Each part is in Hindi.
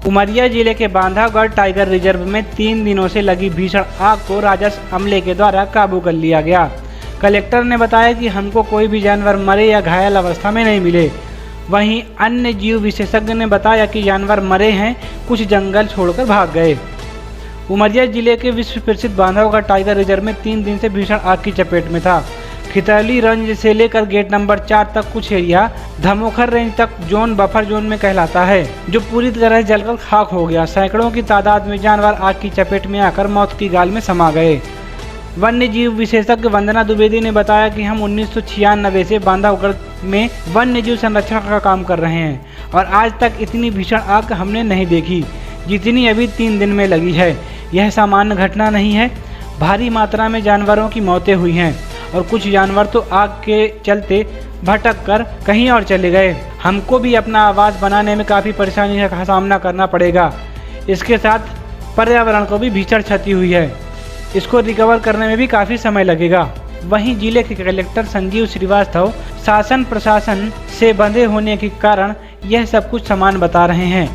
उमरिया जिले के बांधवगढ़ टाइगर रिजर्व में 3 दिनों से लगी भीषण आग को राजस्व अमले के द्वारा काबू कर लिया गया। कलेक्टर ने बताया कि हमको कोई भी जानवर मरे या घायल अवस्था में नहीं मिले। वहीं अन्य जीव विशेषज्ञ ने बताया कि जानवर मरे हैं, कुछ जंगल छोड़कर भाग गए। उमरिया जिले के विश्व प्रसिद्ध बांधवगढ़ टाइगर रिजर्व में 3 दिन से भीषण आग की चपेट में था। खितौली रेंज से लेकर गेट नंबर 4 तक कुछ एरिया धमोखर रेंज तक जोन बफर जोन में कहलाता है, जो पूरी तरह जलकर खाक हो गया। सैकड़ों की तादाद में जानवर आग की चपेट में आकर मौत की गाल में समा गए। वन्य जीव विशेषज्ञ वंदना द्विवेदी ने बताया कि हम 1996 से बांधवगढ़ में वन्य जीव संरक्षण का काम कर रहे हैं और आज तक इतनी भीषण आग हमने नहीं देखी जितनी अभी 3 दिन में लगी है। यह सामान्य घटना नहीं है। भारी मात्रा में जानवरों की मौतें हुई हैं और कुछ जानवर तो आग के चलते भटक कर कहीं और चले गए। हमको भी अपना आवास बनाने में काफ़ी परेशानी का सामना करना पड़ेगा। इसके साथ पर्यावरण को भी भीषण क्षति हुई है। इसको रिकवर करने में भी काफ़ी समय लगेगा। वहीं जिले के कलेक्टर संजीव श्रीवास्तव शासन प्रशासन से बंधे होने के कारण यह सब कुछ समान बता रहे हैं।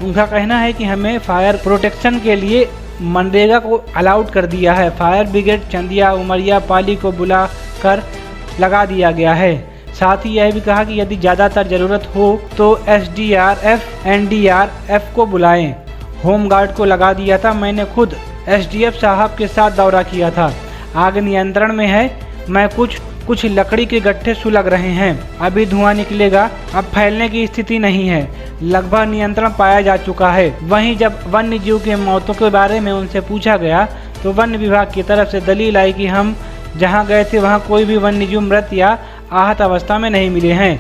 उनका कहना है कि हमें फायर प्रोटेक्शन के लिए मनरेगा को अलाउड कर दिया है। फायर ब्रिगेड चंदिया, उमरिया, पाली को बुला कर लगा दिया गया है। साथ ही यह भी कहा कि यदि ज़्यादातर ज़रूरत हो तो SDRF, NDRF को बुलाएं। होमगार्ड को लगा दिया था। मैंने खुद SDF साहब के साथ दौरा किया था। आग नियंत्रण में है। मैं कुछ लकड़ी के गट्ठे सुलग रहे हैं। अभी धुआं निकलेगा। अब फैलने की स्थिति नहीं है। लगभग नियंत्रण पाया जा चुका है। वहीं जब वन्य जीव के मौतों के बारे में उनसे पूछा गया तो वन विभाग की तरफ से दलील आई कि हम जहां गए थे वहां कोई भी वन्य जीव मृत या आहत अवस्था में नहीं मिले हैं।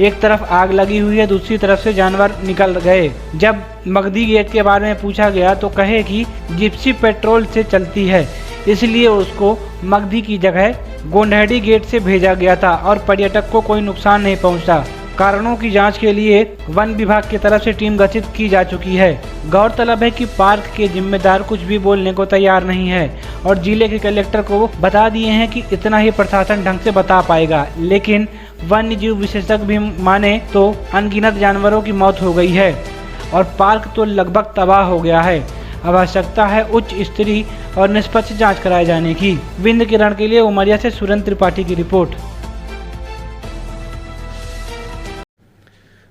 एक तरफ आग लगी हुई है, दूसरी तरफ से जानवर निकल गए। जब मगधी गेट के बारे में पूछा गया तो कहे कि जिप्सी पेट्रोल से चलती है, इसलिए उसको मगधी की जगह गोंडहड़ी गेट से भेजा गया था और पर्यटक को कोई नुकसान नहीं पहुंचा। कारणों की जांच के लिए वन विभाग की तरफ से टीम गठित की जा चुकी है। गौरतलब है कि पार्क के जिम्मेदार कुछ भी बोलने को तैयार नहीं है और जिले के कलेक्टर को बता दिए हैं कि इतना ही प्रशासन ढंग से बता पाएगा। लेकिन वन्य जीव विशेषज्ञ भी माने तो अनगिनत जानवरों की मौत हो गई है और पार्क तो लगभग तबाह हो गया है। आवश्यकता है उच्च स्तरीय और निष्पक्ष जांच कराए जाने की। विंध्य किरण के लिए उमरिया से सुरेंद्र त्रिपाठी की रिपोर्ट।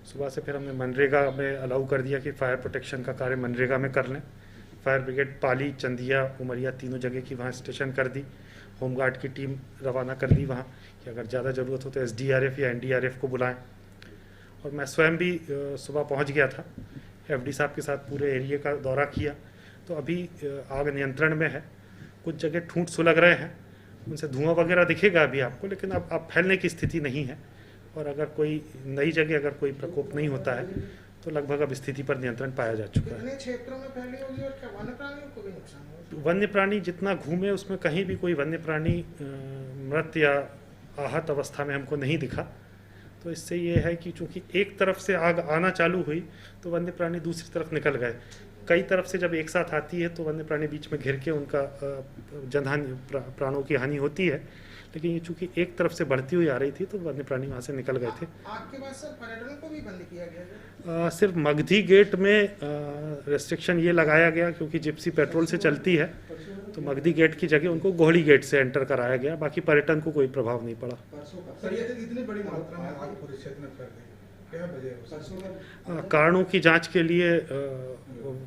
सुबह से फिर हमने मनरेगा में अलाउ कर दिया कि फायर प्रोटेक्शन का कार्य मनरेगा में कर लें। फायर ब्रिगेड पाली, चंदिया, उमरिया तीनों जगह की वहाँ स्टेशन कर दी। होमगार्ड की टीम रवाना कर दी वहाँ कि अगर ज़्यादा ज़रूरत हो तो SDRF या NDRF को बुलाएं। और मैं स्वयं भी सुबह पहुँच गया था। FD साहब के साथ पूरे एरिया का दौरा किया तो अभी आग नियंत्रण में है। कुछ जगह ठूंठ सुलग रहे हैं, उनसे धुआं वगैरह दिखेगा अभी आपको, लेकिन अब फैलने की स्थिति नहीं है। और अगर कोई नई जगह अगर कोई प्रकोप नहीं होता है तो लगभग अब स्थिति पर नियंत्रण पाया जा चुका है। कितने क्षेत्रों में फैली होगी और क्या वन्य प्राणियों को भी नुकसान होगा? वन्य प्राणी जितना घूमे उसमें कहीं भी कोई वन्य प्राणी मृत या आहत अवस्था में हमको नहीं दिखा। तो इससे ये है कि चूंकि एक तरफ से आग आना चालू हुई तो वन्य प्राणी दूसरी तरफ निकल गए। कई तरफ से जब एक साथ आती है तो वन्य प्राणी बीच में घिर के उनका जनहानि, प्राणों की हानि होती है। लेकिन ये चूंकि एक तरफ से बढ़ती हुई आ रही थी तो वन्य प्राणी वहाँ से निकल गए थे। आग के बाद सर पर्यटन को भी बंद किया गया है? सिर्फ मगधी गेट में रेस्ट्रिक्शन ये लगाया गया क्योंकि जिप्सी पेट्रोल से चलती है, तो मगधी गेट की जगह उनको गोहड़ी गेट से एंटर कराया गया। बाकी पर्यटन को कोई प्रभाव नहीं पड़ा। इतनी बड़ी मात्रा में आग पूरे क्षेत्र में फैल गई, क्या वजह है? कारणों की जांच के लिए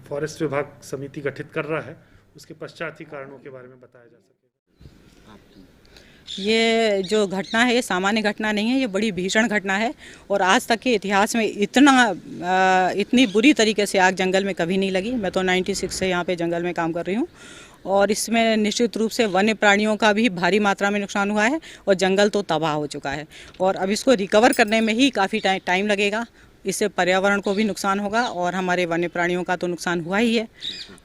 फॉरेस्ट विभाग समिति गठित कर रहा है। उसके पश्चात ही कारणों के बारे में बताया जा सकेगा। ये जो घटना है ये सामान्य घटना नहीं है, ये बड़ी भीषण घटना है और आज तक के इतिहास में इतनी बुरी तरीके से आग जंगल में कभी नहीं लगी। मैं तो 96 से यहाँ पे जंगल में काम कर रही हूँ और इसमें निश्चित रूप से वन्य प्राणियों का भी भारी मात्रा में नुकसान हुआ है और जंगल तो तबाह हो चुका है और अब इसको रिकवर करने में ही काफ़ी टाइम लगेगा। इससे पर्यावरण को भी नुकसान होगा और हमारे वन्य प्राणियों का तो नुकसान हुआ ही है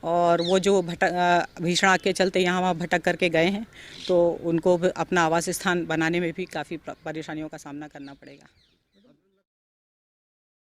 और वो जो भीषण आग के चलते यहाँ वहाँ भटक करके गए हैं तो उनको अपना आवास स्थान बनाने में भी काफ़ी परेशानियों का सामना करना पड़ेगा।